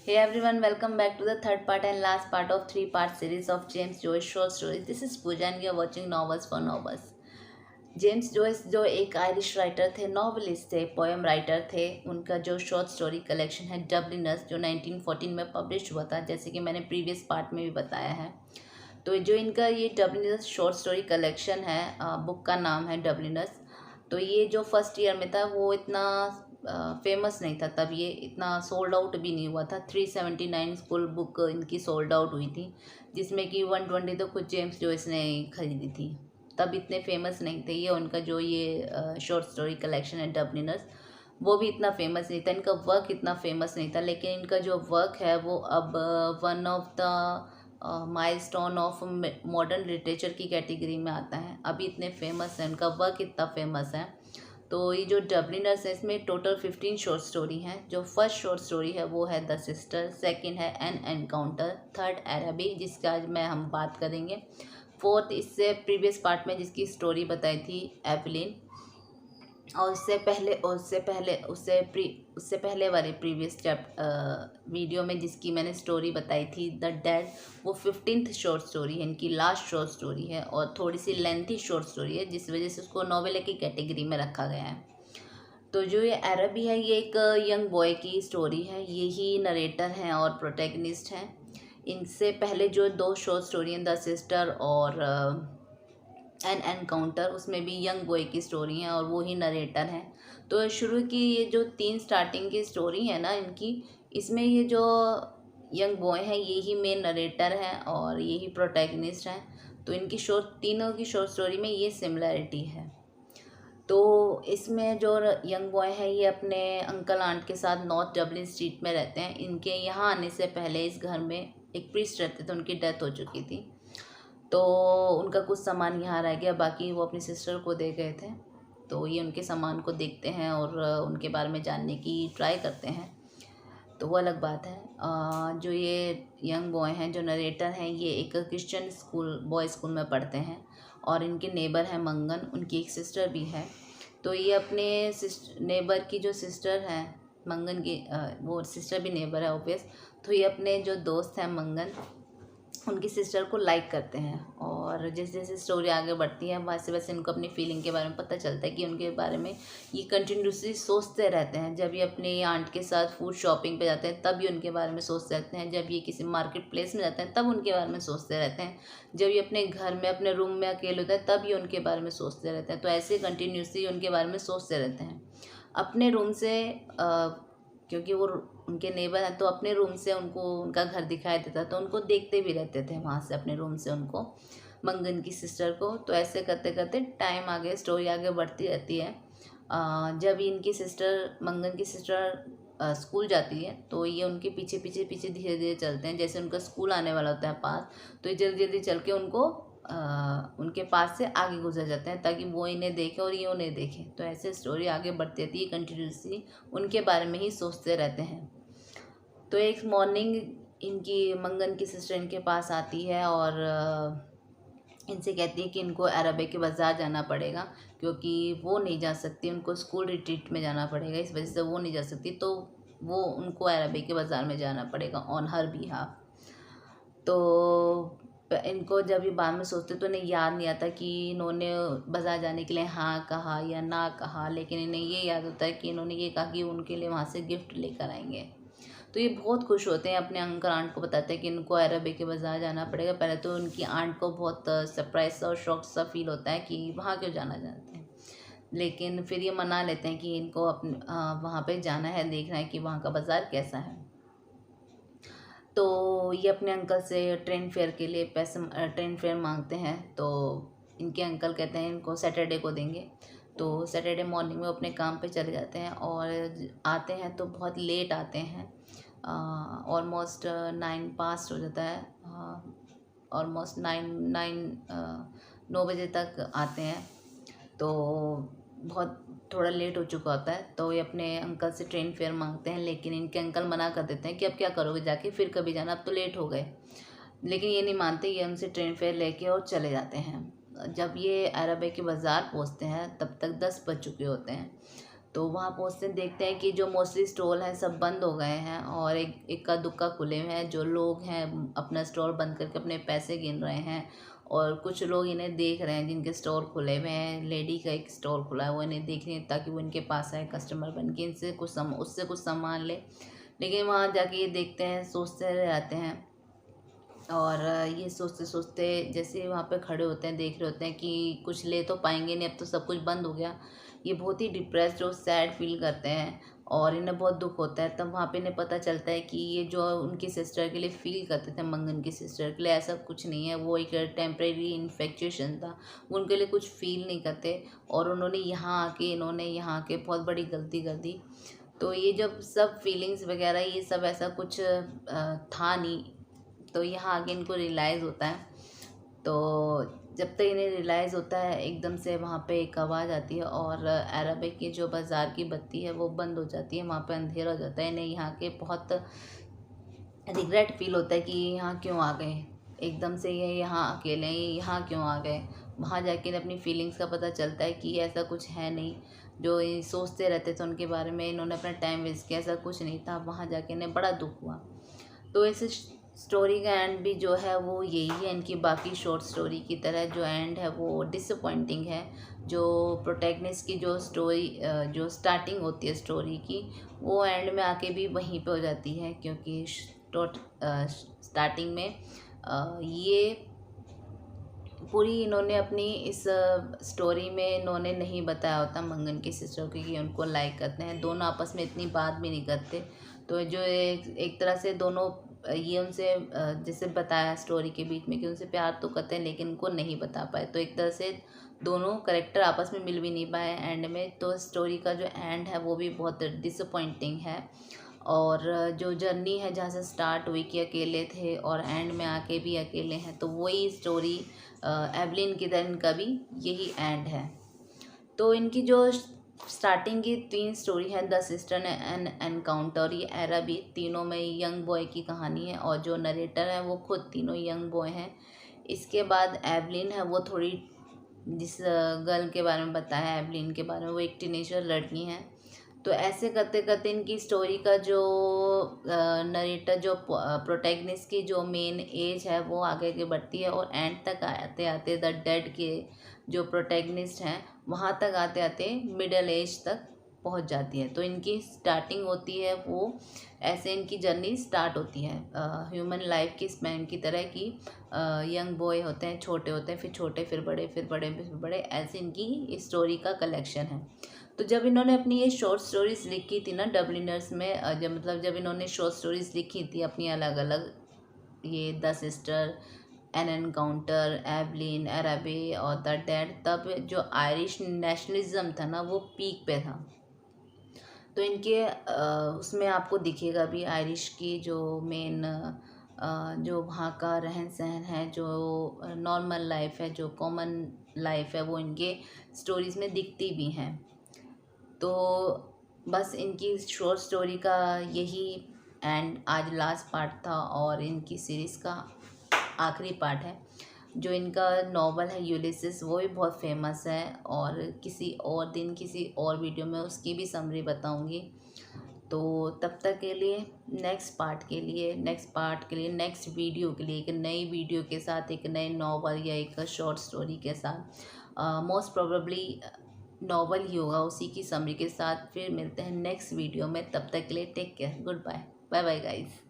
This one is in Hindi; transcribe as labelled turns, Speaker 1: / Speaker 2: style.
Speaker 1: Hey everyone, welcome back to the third part and last part of three-part series of James Joyce short stories. This is Pooja and you are watching Novels for Novels. James Joyce जो एक आयरिश राइटर थे, नॉवलिस्ट थे, पोएम राइटर थे। उनका जो शॉर्ट स्टोरी कलेक्शन है डबलिनर्स, जो 1914 में पब्लिश हुआ था, जैसे कि मैंने प्रीवियस पार्ट में भी बताया है। तो जो इनका ये डबलिनर्स शॉर्ट स्टोरी कलेक्शन है, बुक का नाम है डबलिनर्स। तो ये जो फर्स्ट ईयर में था वो इतना फेमस नहीं था, तब ये इतना सोल्ड आउट भी नहीं हुआ था। 379 स्कूल बुक इनकी सोल्ड आउट हुई थी, जिसमें कि 120 तो खुद जेम्स जॉयस ने खरीदी थी। तब इतने फेमस नहीं थे ये। उनका जो ये शॉर्ट स्टोरी कलेक्शन है डबलिनर्स, वो भी इतना फेमस नहीं था, इनका वर्क इतना फेमस नहीं था। लेकिन इनका जो वर्क है वो अब one of the milestone of modern literature की कैटेगरी में आता है। अभी इतने फेमस है, उनका वर्क इतना फेमस है। तो ये जो डबलिनर्स है, इसमें टोटल 15 शॉर्ट स्टोरी हैं। जो फर्स्ट शॉर्ट स्टोरी है वो है द सिस्टर, सेकंड है एन एनकाउंटर, थर्ड अरबी, जिसका आज हम बात करेंगे। फोर्थ, इससे प्रीवियस पार्ट में जिसकी स्टोरी बताई थी एवलिन, और उससे पहले वाले प्रीवियस वीडियो में जिसकी मैंने स्टोरी बताई थी द डेड, वो 15th शॉर्ट स्टोरी है, इनकी लास्ट शॉर्ट स्टोरी है और थोड़ी सी लेंथी शॉर्ट स्टोरी है, जिस वजह से उसको नॉवेल की कैटेगरी में रखा गया है। तो जो ये अरबी है, ये एक यंग बॉय की स्टोरी है। ये ही नरेटर हैं और प्रोटैगनिस्ट हैं। इनसे पहले जो दो शॉर्ट स्टोरी हैं द सिस्टर और एन एनकाउंटर, उसमें भी यंग बॉय की स्टोरी है और वो ही नरेटर हैं। तो शुरू की ये जो 3 स्टार्टिंग की स्टोरी है ना इनकी, इसमें ये जो यंग बॉय हैं ये ही मेन नरेटर हैं और ये ही प्रोटैगनिस्ट हैं। तो इनकी तीनों की शॉर्ट स्टोरी में ये सिमिलैरिटी है। तो इसमें जो यंग बॉय है ये अपने अंकल आंट के साथ नॉर्थ डबलिन स्ट्रीट में रहते हैं। इनके यहाँ आने से पहले इस घर में एक प्रीस्ट रहते थे, उनकी डेथ हो चुकी थी। तो उनका कुछ सामान यहाँ रह गया, बाकी वो अपनी सिस्टर को दे गए थे। तो ये उनके सामान को देखते हैं और उनके बारे में जानने की ट्राई करते हैं। तो वो अलग बात है। जो ये यंग बॉय हैं, जो नरेटर हैं, ये एक क्रिश्चियन स्कूल, बॉय स्कूल में पढ़ते हैं और इनके नेबर हैं मंगन, उनकी एक सिस्टर भी है। तो ये अपने नेबर की जो सिस्टर है मंगन की, वो सिस्टर भी नेबर है ऑब्वियस। तो ये अपने जो दोस्त हैं मंगन, उनकी सिस्टर को लाइक करते हैं और जैसे जैसे स्टोरी आगे बढ़ती है वैसे वैसे इनको अपनी फीलिंग के बारे में पता चलता है कि उनके बारे में ये कंटिन्यूसली सोचते रहते हैं। जब ये अपने आंट के साथ फूड शॉपिंग पे जाते हैं तब ये उनके बारे में सोचते रहते हैं। जब ये किसी मार्केट प्लेस में जाते हैं तब उनके बारे में सोचते रहते हैं। जब ये अपने घर में अपने रूम में अकेले होते हैं तब ये उनके बारे में सोचते रहते हैं। तो ऐसे कंटिन्यूसली उनके बारे में सोचते रहते हैं। अपने रूम से क्योंकि वो उनके नेबर हैं, तो अपने रूम से उनको उनका घर दिखाई देता, तो उनको देखते भी रहते थे वहाँ से अपने रूम से उनको, मंगन की सिस्टर को। तो ऐसे करते करते टाइम आगे स्टोरी आगे बढ़ती रहती है। जब इनकी सिस्टर, मंगन की सिस्टर स्कूल जाती है तो ये उनके पीछे पीछे पीछे धीरे धीरे चलते हैं। जैसे उनका स्कूल आने वाला होता है पास, तो ये जल्दी जल्दी चल के उनको उनके पास से आगे गुजर जाते हैं ताकि वो इन्हें देखें और ये उन्हें देखें। तो ऐसे स्टोरी आगे बढ़ती रहती है, कंटिन्यूसली उनके बारे में ही सोचते रहते हैं। तो एक मॉर्निंग इनकी मंगन की सिस्टर इनके पास आती है और इनसे कहती है कि इनको अरबे के बाज़ार जाना पड़ेगा, क्योंकि वो नहीं जा सकती, उनको स्कूल रिट्रीट में जाना पड़ेगा, इस वजह से वो नहीं जा सकती। तो वो उनको अरबे के बाज़ार में जाना पड़ेगा ऑन हर बिहाफ। तो इनको जब ये बाद में सोचते तो इन्हें याद नहीं आता कि इन्होंने बाज़ार जाने के लिए हाँ कहा या ना कहा, लेकिन इन्हें ये याद होता है कि इन्होंने ये कहा कि उनके लिए वहाँ से गिफ्ट लेकर आएंगे। तो ये बहुत खुश होते हैं, अपने अंकल आंट को बताते हैं कि इनको अरबे के बाज़ार जाना पड़ेगा। पहले तो उनकी आंट को बहुत सरप्राइज सा और शॉक सा फील होता है कि वहाँ क्यों जाना चाहते हैं, लेकिन फिर ये मना लेते हैं कि इनको अपने वहाँ पे जाना है, देखना है कि वहाँ का बाज़ार कैसा है। तो ये अपने अंकल से ट्रेन फेयर के लिए पैसे, ट्रेन फेयर मांगते हैं। तो इनके अंकल कहते हैं इनको सैटरडे को देंगे। तो सैटरडे मॉर्निंग में अपने काम पे चले जाते हैं और आते हैं तो बहुत लेट आते हैं। ऑलमोस्ट 9 पास्ट हो जाता है, ऑलमोस्ट 9 बजे तक आते हैं। तो बहुत थोड़ा लेट हो चुका होता है। तो ये अपने अंकल से ट्रेन फेयर मांगते हैं, लेकिन इनके अंकल मना कर देते हैं कि अब क्या करोगे जाके, फिर कभी जाना, अब तो लेट हो गए। लेकिन ये नहीं मानते, ये हमसे ट्रेन फेयर लेके और चले जाते हैं। जब ये अरबे के बाज़ार पहुंचते हैं तब तक 10 बज चुके होते हैं। तो वहाँ पहुँचते हैं, देखते हैं कि जो मोस्टली स्टॉल हैं सब बंद हो गए हैं और एक इक्का दुक्का खुले हुए हैं। जो लोग हैं अपना स्टॉल बंद करके अपने पैसे गिन रहे हैं और कुछ लोग इन्हें देख रहे हैं जिनके स्टोर खुले हुए हैं। लेडी का एक स्टोर खुला है, वो इन्हें देख रही है ताकि वो इनके पास आए कस्टमर बन के इनसे उससे कुछ सामान ले। लेकिन वहाँ जाके ये देखते हैं, सोचते रहते हैं और ये सोचते सोचते जैसे वहाँ पे खड़े होते हैं, देख रहे होते हैं कि कुछ ले तो पाएंगे नहीं, अब तो सब कुछ बंद हो गया। ये बहुत ही डिप्रेस्ड और सैड फील करते हैं और इन्हें बहुत दुख होता है। तब वहाँ पे इन्हें पता चलता है कि ये जो उनकी सिस्टर के लिए फ़ील करते थे, मंगन की सिस्टर के लिए, ऐसा कुछ नहीं है, वो एक टेम्परेरी इन्फेक्चुएशन था। वो उनके लिए कुछ फ़ील नहीं करते और इन्होंने यहाँ आके बहुत बड़ी गलती कर दी। तो ये जब सब फीलिंग्स वगैरह ये सब ऐसा कुछ था नहीं, तो यहाँ आगे इनको रियलाइज़ होता है। तो जब तक इन्हें रियलाइज़ होता है, एकदम से वहाँ पे एक आवाज़ आती है और अरबिक की जो बाज़ार की बत्ती है वो बंद हो जाती है। वहाँ पे अंधेरा हो जाता है। इन्हें यहाँ के बहुत रिग्रेट फील होता है कि ये यहाँ क्यों आ गए, एकदम से ये यहाँ अकेले ये यहाँ क्यों आ गए। वहाँ जाके इन्हें अपनी फीलिंग्स का पता चलता है कि ऐसा कुछ है नहीं, जो ये सोचते रहते थे उनके बारे में, इन्होंने अपना टाइम वेस्ट किया, ऐसा कुछ नहीं था। वहाँ जाके इन्हें बड़ा दुख हुआ। तो इस स्टोरी का एंड भी जो है वो यही है। इनकी बाकी शॉर्ट स्टोरी की तरह जो एंड है वो डिसअपॉइंटिंग है। जो प्रोटैगनिस्ट की जो स्टोरी जो स्टार्टिंग होती है स्टोरी की, वो एंड में आके भी वहीं पे हो जाती है, क्योंकि स्टार्टिंग में ये पूरी इन्होंने अपनी इस स्टोरी में इन्होंने नहीं बताया होता मंगन की सिस्टर को कि उनको लाइक करते हैं। दोनों आपस में इतनी बात भी नहीं करते। तो जो एक तरह से दोनों ये उनसे जैसे बताया स्टोरी के बीच में कि उनसे प्यार तो करते हैं लेकिन उनको नहीं बता पाए। तो एक तरह से दोनों करेक्टर आपस में मिल भी नहीं पाए एंड में। तो स्टोरी का जो एंड है वो भी बहुत डिसअपॉइंटिंग है। और जो जर्नी है जहाँ से स्टार्ट हुई कि अकेले थे और एंड में आके भी अकेले हैं, तो वही स्टोरी एवलिन की तरह इनका भी यही एंड है। तो इनकी जो स्टार्टिंग की 3 स्टोरी है, द सिस्टर एंड एनकाउंटर, ये अरबी, तीनों में यंग बॉय की कहानी है और जो नरेटर है वो खुद तीनों यंग बॉय हैं। इसके बाद एवलिन है, वो थोड़ी जिस गर्ल के बारे में बताया एवलिन के बारे में, वो एक टीनेजर लड़की हैं। तो ऐसे करते करते इनकी स्टोरी का जो नरेटर जो प्रोटैगनिस्ट की जो मेन एज है वो आगे आगे बढ़ती है और एंड तक आते आते द डेड के जो प्रोटैगनिस्ट हैं वहाँ तक आते आते मिडल एज तक पहुँच जाती है। तो इनकी स्टार्टिंग होती है वो ऐसे इनकी जर्नी स्टार्ट होती है ह्यूमन लाइफ की स्पैन की तरह की। यंग बॉय होते हैं, छोटे होते हैं, फिर छोटे, फिर बड़े, फिर बड़े, फिर बड़े, ऐसे इनकी स्टोरी का कलेक्शन है। तो जब इन्होंने अपनी ये शॉर्ट स्टोरीज़ लिखी थी ना डबलिनर्स में, जब इन्होंने शॉर्ट स्टोरीज़ लिखी थी अपनी अलग अलग, ये the sister, an encounter, Evelyn, अरबे और द डेड, तब जो आयरिश नेशनलिज्म था ना वो पीक पे था। तो इनके उसमें आपको दिखेगा भी आयरिश की जो मेन जो वहाँ का रहन सहन है, जो नॉर्मल लाइफ है, जो कॉमन लाइफ है, वो इनके स्टोरीज़ में दिखती भी हैं। तो बस इनकी शॉर्ट स्टोरी का यही एंड आज लास्ट पार्ट था और इनकी सीरीज़ का आखिरी पार्ट है। जो इनका नॉवल है यूलिसिस वो भी बहुत फेमस है और किसी और दिन किसी और वीडियो में उसकी भी समरी बताऊंगी। तो तब तक के लिए नेक्स्ट पार्ट के लिए नेक्स्ट वीडियो के लिए एक नई वीडियो के साथ, एक नए नॉवल या एक शॉर्ट स्टोरी के साथ, मोस्ट प्रोबेबली नॉवल ही होगा, उसी की समरी के साथ फिर मिलते हैं नेक्स्ट वीडियो में। तब तक के लिए take care, good bye, bye bye guys.